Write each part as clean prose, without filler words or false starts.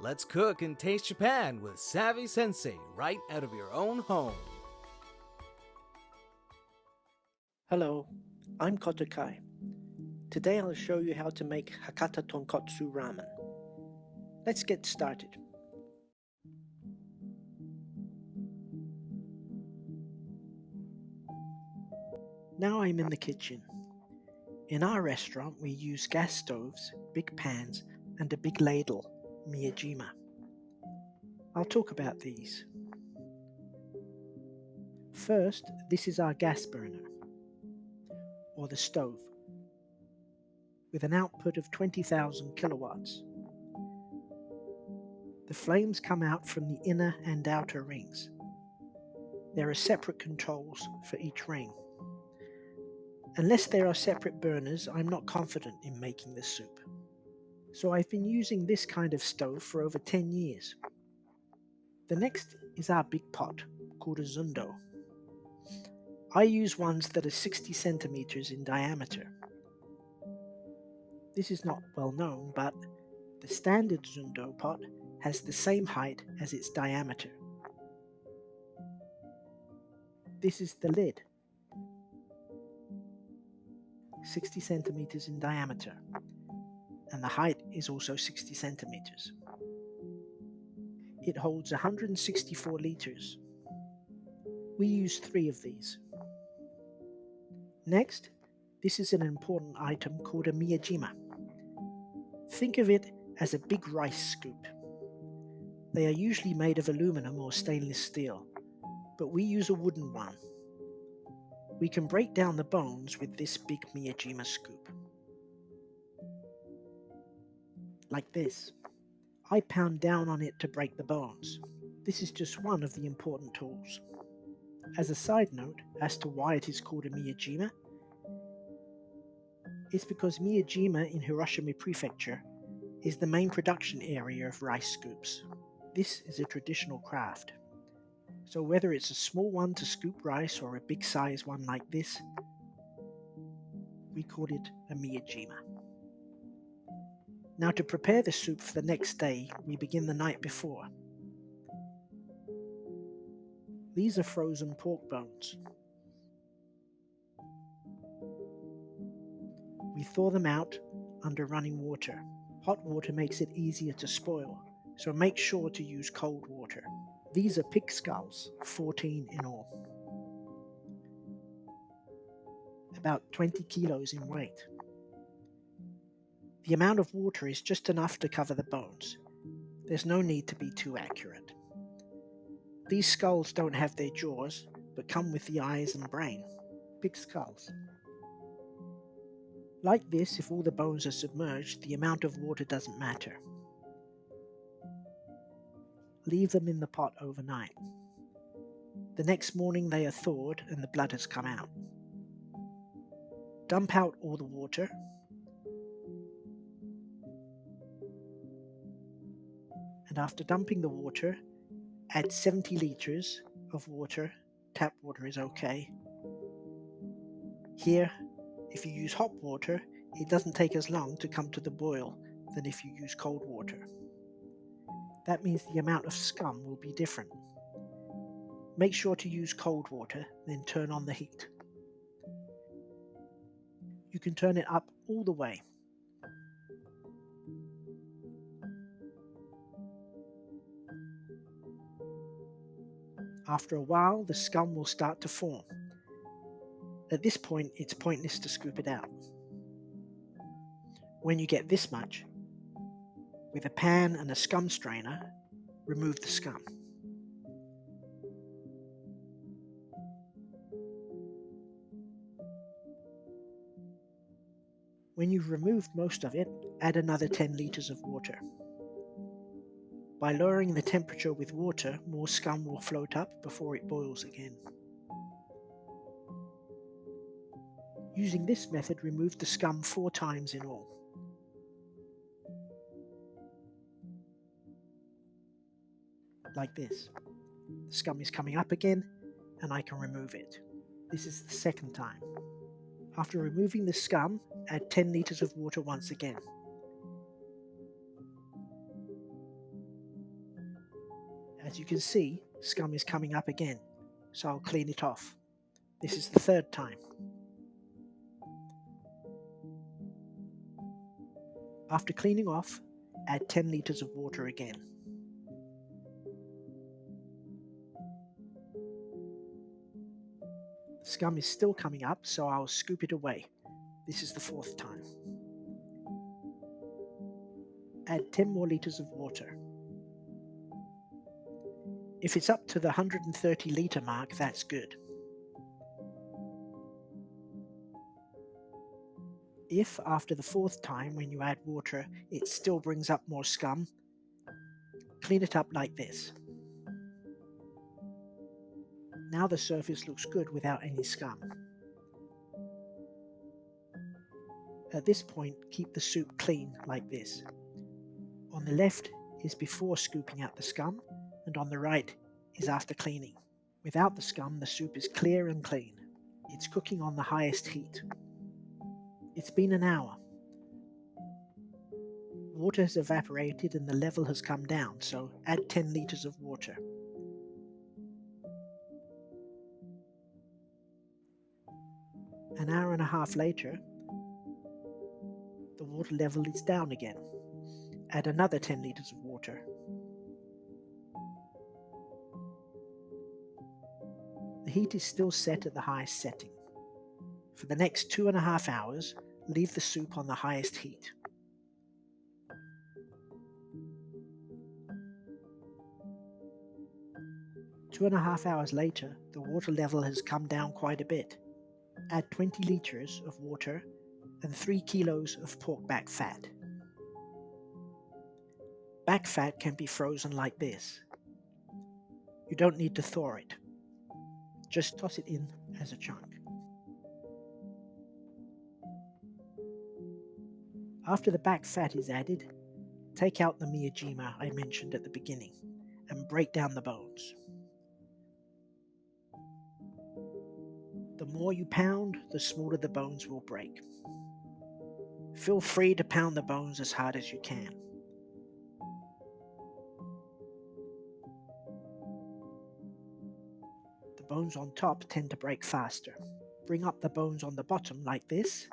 Let's cook and taste Japan with SavvySensei right out of your own home. Hello, I'm Kotakai. Today I'll show you how to make Hakata Tonkotsu Ramen. Let's get started. Now I'm in the kitchen. In our restaurant we use gas stoves, big pans, and a big ladle, miyajima. I'll talk about these. First, this is our gas burner, or the stove, with an output of 20,000 kilowatts. The flames come out from the inner and outer rings. There are separate controls for each ring. Unless there are separate burners, I'm not confident in making this soup. So I've been using this kind of stove for over 10 years. The next is our big pot, called a zundo. I use ones that are 60 centimeters in diameter. This is not well known, but the standard zundo pot has the same height as its diameter. This is the lid, 60 centimeters in diameter, and the height is also 60 centimeters. It holds 164 liters. We use 3 of these. Next, this is an important item called a miyajima. Think of it as a big rice scoop. They are usually made of aluminum or stainless steel, but we use a wooden one. We can break down the bones with this big miyajima scoop. Like this. I pound down on it to break the bones. This is just one of the important tools. As a side note as to why it is called a miyajima, it's because Miyajima in Hiroshima Prefecture is the main production area of rice scoops. This is a traditional craft. So whether it's a small one to scoop rice or a big size one like this, we call it a miyajima. Now to prepare the soup for the next day, we begin the night before. These are frozen pork bones. We thaw them out under running water. Hot water makes it easier to spoil, so make sure to use cold water. These are pig skulls, 14 in all. About 20 kilos in weight. The amount of water is just enough to cover the bones. There's no need to be too accurate. These skulls don't have their jaws, but come with the eyes and brain. Pig skulls. Like this, if all the bones are submerged, the amount of water doesn't matter. Leave them in the pot overnight. The next morning they are thawed and the blood has come out. Dump out all the water. And after dumping the water, add 70 liters of water. Tap water is okay. Here, if you use hot water, it doesn't take as long to come to the boil than if you use cold water. That means the amount of scum will be different. Make sure to use cold water, then turn on the heat. You can turn it up all the way. After a while, the scum will start to form. At this point, it's pointless to scoop it out. When you get this much, with a pan and a scum strainer, remove the scum. When you've removed most of it, add another 10 liters of water. By lowering the temperature with water, more scum will float up before it boils again. Using this method, remove the scum 4 times in all. Like this. The scum is coming up again, and I can remove it. This is the second time. After removing the scum, add 10 liters of water once again. As you can see, scum is coming up again, so I'll clean it off. This is the third time. After cleaning off, add 10 liters of water again. Scum is still coming up, so I'll scoop it away. This is the fourth time. Add 10 more liters of water. If it's up to the 130 liter mark, that's good. If after the fourth time when you add water it still brings up more scum, clean it up like this. Now the surface looks good without any scum. At this point, keep the soup clean like this. On the left is before scooping out the scum, and on the right is after cleaning. Without the scum, the soup is clear and clean. It's cooking on the highest heat. It's been an hour. Water has evaporated and the level has come down, so add 10 liters of water. An hour and a half later, the water level is down again. Add another 10 liters of water. The heat is still set at the highest setting. For the next 2.5 hours, leave the soup on the highest heat. Two and a half hours later, the water level has come down quite a bit. Add 20 liters of water and 3 kilos of pork back fat. Back fat can be frozen like this. You don't need to thaw it. Just toss it in as a chunk. After the back fat is added, take out the miyajima I mentioned at the beginning and break down the bones. The more you pound, the smaller the bones will break. Feel free to pound the bones as hard as you can. The bones on top tend to break faster. Bring up the bones on the bottom like this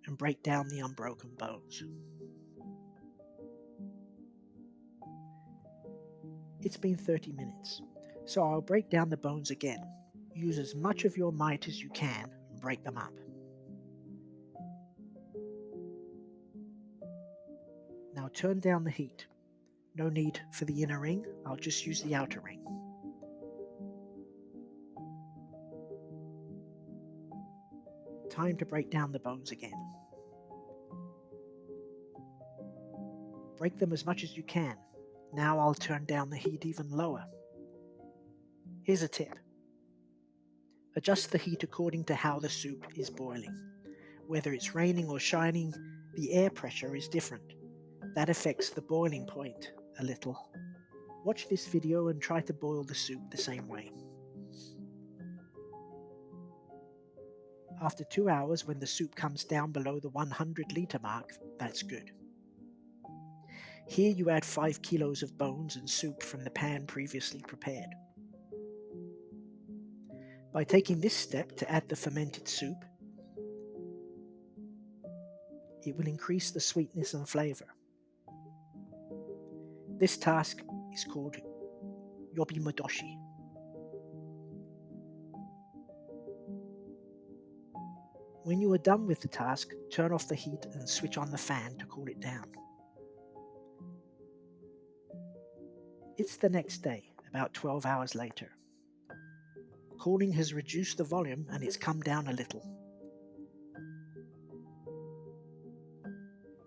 and break down the unbroken bones. It's been 30 minutes, so I'll break down the bones again. Use as much of your might as you can and break them up. Now turn down the heat. No need for the inner ring, I'll just use the outer ring. Time to break down the bones again. Break them as much as you can. Now I'll turn down the heat even lower. Here's a tip. Adjust the heat according to how the soup is boiling. Whether it's raining or shining, the air pressure is different. That affects the boiling point a little. Watch this video and try to boil the soup the same way. After 2 hours, when the soup comes down below the 100 liter mark, that's good. Here you add 5 kilos of bones and soup from the pan previously prepared. By taking this step to add the fermented soup, it will increase the sweetness and flavor. This task is called yobimadoshi. When you are done with the task, turn off the heat and switch on the fan to cool it down. It's the next day, about 12 hours later. Cooling has reduced the volume and it's come down a little.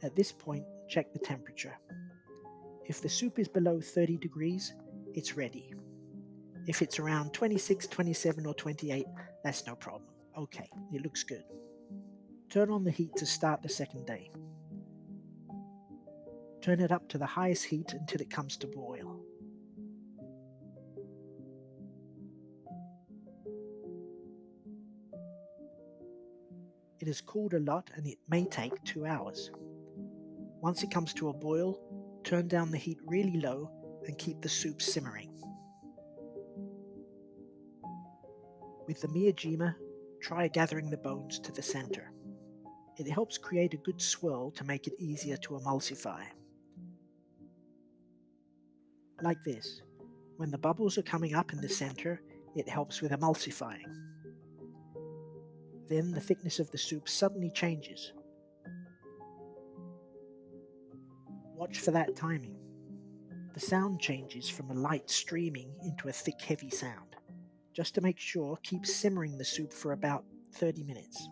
At this point, check the temperature. If the soup is below 30 degrees, it's ready. If it's around 26, 27 or 28, that's no problem. Okay, it looks good. Turn on the heat to start the second day. Turn it up to the highest heat until it comes to boil. It has cooled a lot and it may take 2 hours. Once it comes to a boil, turn down the heat really low and keep the soup simmering. With the miyajima, try gathering the bones to the center. It helps create a good swirl to make it easier to emulsify. Like this. When the bubbles are coming up in the center, it helps with emulsifying. Then the thickness of the soup suddenly changes. Watch for that timing. The sound changes from a light streaming into a thick, heavy sound. Just to make sure, keep simmering the soup for about 30 minutes.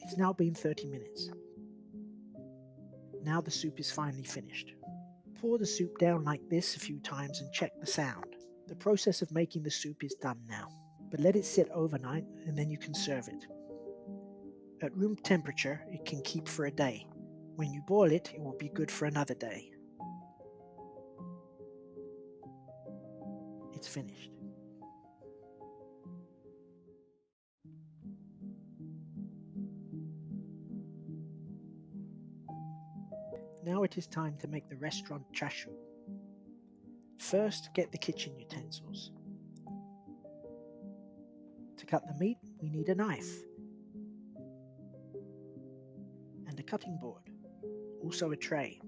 It's now been 30 minutes. Now the soup is finally finished. Pour the soup down like this a few times and check the sound. The process of making the soup is done now, but let it sit overnight and then you can serve it. At room temperature, it can keep for a day. When you boil it, it will be good for another day. It's finished. Now it is time to make the restaurant chasyu. First, get the kitchen utensils. To cut the meat, we need a knife and a cutting board, also a tray.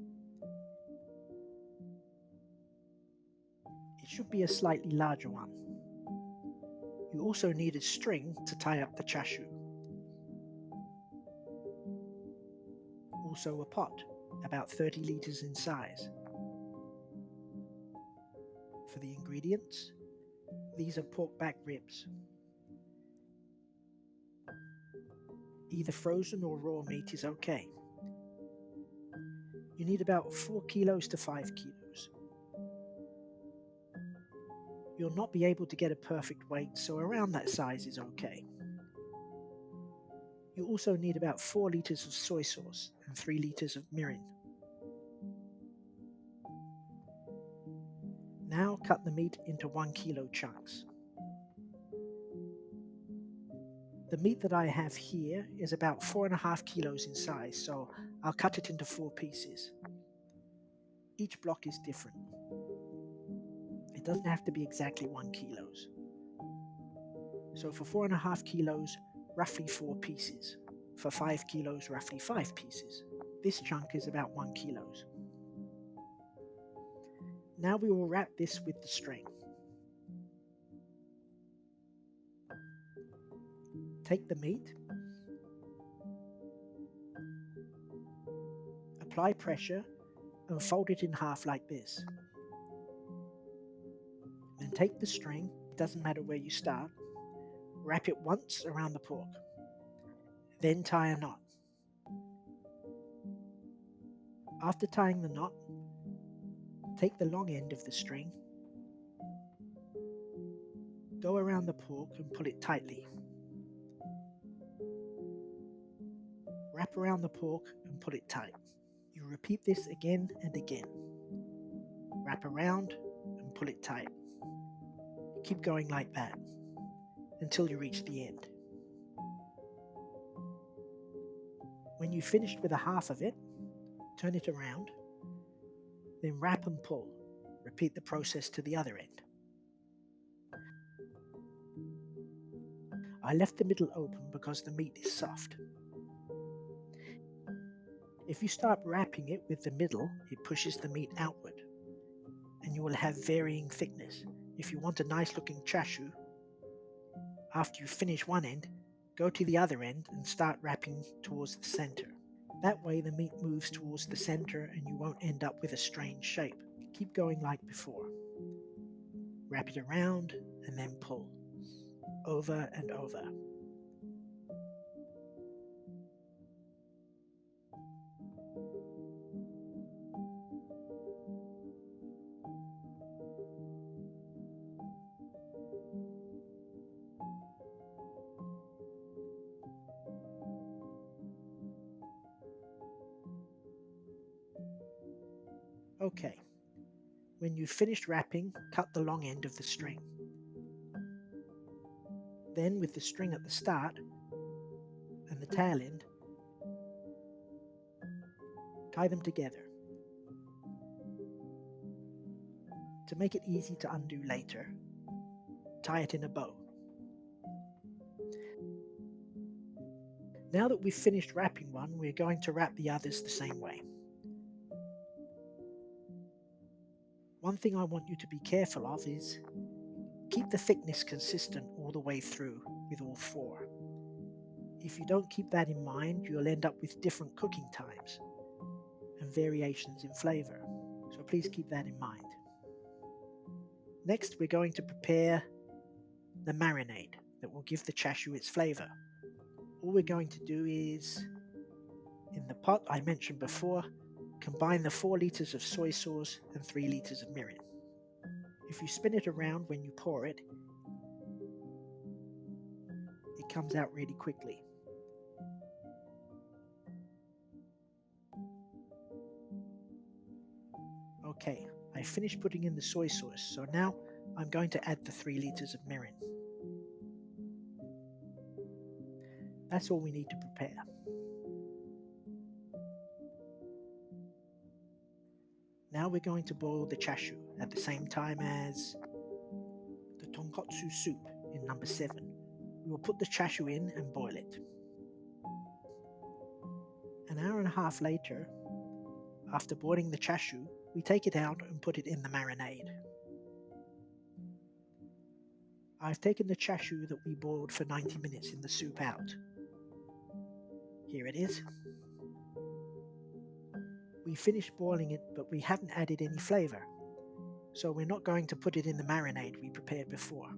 It should be a slightly larger one. You also need a string to tie up the chasyu. Also a pot, about 30 liters in size. For the ingredients, these are pork back ribs. Either frozen or raw meat is okay. You need about 4 kilos to 5 kilos. You'll not be able to get a perfect weight, so around that size is okay. You also need about 4 liters of soy sauce and 3 liters of mirin. Now cut the meat into 1 kilo chunks. The meat that I have here is about 4.5 kilos in size, so I'll cut it into 4 pieces. Each block is different. It doesn't have to be exactly 1 kilos. So for 4.5 kilos, roughly 4 pieces. For 5 kilos, roughly 5 pieces. This chunk is about 1 kilos. Now we will wrap this with the string. Take the meat, apply pressure and fold it in half like this. Then take the string, it doesn't matter where you start, wrap it once around the pork. Then tie a knot. After tying the knot, take the long end of the string, go around the pork and pull it tightly. Wrap around the pork and pull it tight. You repeat this again and again. Wrap around and pull it tight. Keep going like that until you reach the end. When you've finished with a half of it, turn it around, then wrap and pull. Repeat the process to the other end. I left the middle open because the meat is soft. If you start wrapping it with the middle, it pushes the meat outward, and you will have varying thickness. If you want a nice looking chasyu, after you finish one end, go to the other end and start wrapping towards the center. That way the meat moves towards the center and you won't end up with a strange shape. Keep going like before. Wrap it around and then pull. Over and over. Okay, when you've finished wrapping, cut the long end of the string. Then with the string at the start and the tail end, Tie them together. To make it easy to undo later, tie it in a bow. Now that we've finished wrapping one, we're going to wrap the others the same way. One thing I want you to be careful of is keep the thickness consistent all the way through with all four. If you don't keep that in mind, you'll end up with different cooking times and variations in flavor. So please keep that in mind. Next, we're going to prepare the marinade that will give the chasyu its flavor. All we're going to do is, in the pot I mentioned before, combine the 4 liters of soy sauce and 3 liters of mirin. If you spin it around when you pour it, it comes out really quickly. Okay, I finished putting in the soy sauce, so now I'm going to add the 3 liters of mirin. That's all we need to prepare. Now we're going to boil the chasyu at the same time as the tonkotsu soup in number 7. We will put the chasyu in and boil it. An hour and a half later, after boiling the chasyu, we take it out and put it in the marinade. I've taken the chasyu that we boiled for 90 minutes in the soup out. Here it is. We finished boiling it, but we haven't added any flavor, so we're not going to put it in the marinade we prepared before.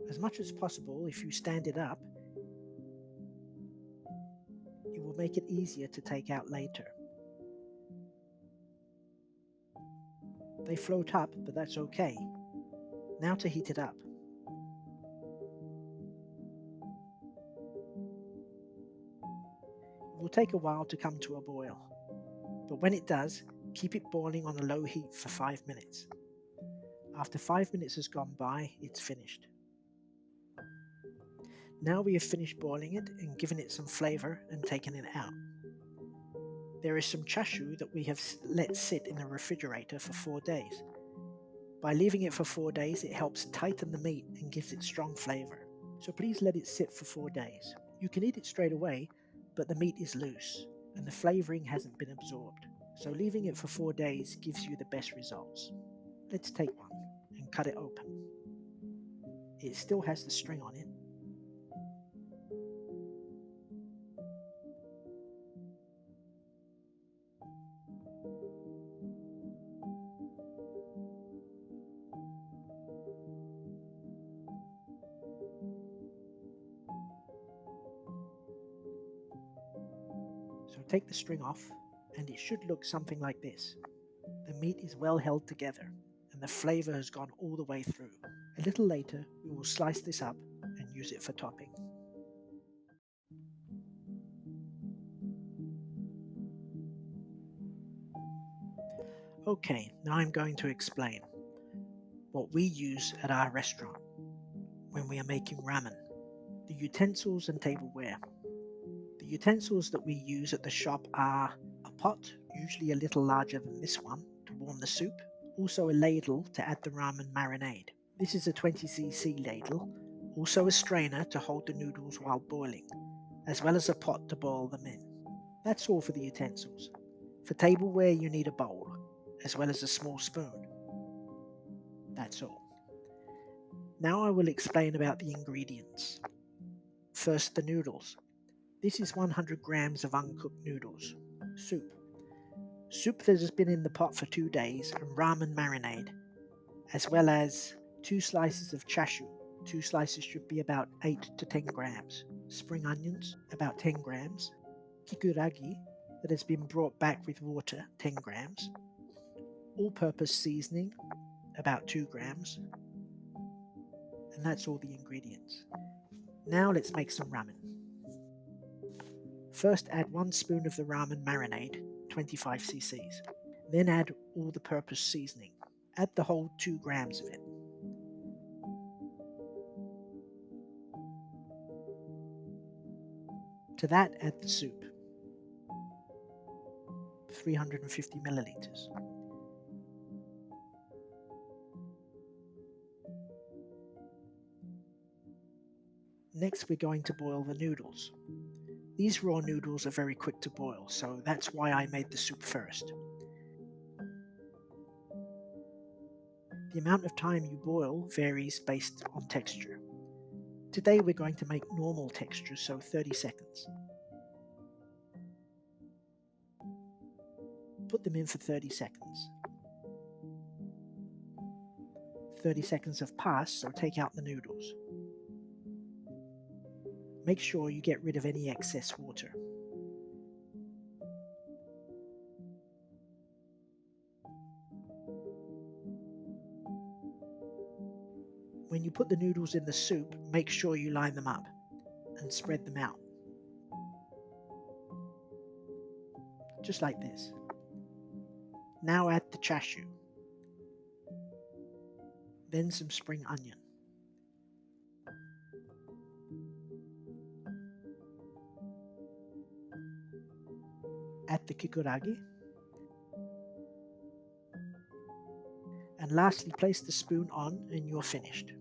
As much as possible, if you stand it up, it will make it easier to take out later. They float up, but that's okay. Now to heat it up. It will take a while to come to a boil, but when it does, keep it boiling on a low heat for 5 minutes. After 5 minutes has gone by, it's finished. Now we have finished boiling it and given it some flavor and taken it out. There is some chasyu that we have let sit in the refrigerator for 4 days. By leaving it for 4 days, it helps tighten the meat and gives it strong flavor. So please let it sit for 4 days. You can eat it straight away, but the meat is loose and the flavoring hasn't been absorbed. So leaving it for 4 days gives you the best results. Let's take one and cut it open. It still has the string on it. So take the string off and it should look something like this. The meat is well held together and the flavor has gone all the way through. A little later we will slice this up and use it for topping. Okay, now I'm going to explain what we use at our restaurant when we are making ramen. The utensils and tableware. The utensils that we use at the shop are a pot, usually a little larger than this one, to warm the soup. Also a ladle to add the ramen marinade. This is a 20cc ladle. Also a strainer to hold the noodles while boiling, as well as a pot to boil them in. That's all for the utensils. For tableware you need a bowl, as well as a small spoon. That's all. Now I will explain about the ingredients. First, the noodles. This is 100 grams of uncooked noodles. Soup. Soup that has been in the pot for 2 days and ramen marinade, as well as 2 slices of chasyu. 2 slices should be about 8 to 10 grams. Spring onions, about 10 grams. Kikuragi, that has been brought back with water, 10 grams. All-purpose seasoning, about 2 grams. And that's all the ingredients. Now let's make some ramen. First add 1 spoon of the ramen marinade, 25 cc's. Then add all-the-purpose seasoning. Add the whole 2 grams of it. To that, add the soup, 350 milliliters. Next, we're going to boil the noodles. These raw noodles are very quick to boil, so that's why I made the soup first. The amount of time you boil varies based on texture. Today we're going to make normal texture, so 30 seconds. Put them in for 30 seconds. 30 seconds have passed, so take out the noodles. Make sure you get rid of any excess water. When you put the noodles in the soup, make sure you line them up and spread them out. Just like this. Now add the chasyu. Then some spring onion. Add the kikuragi. And lastly, place the spoon on and you're finished.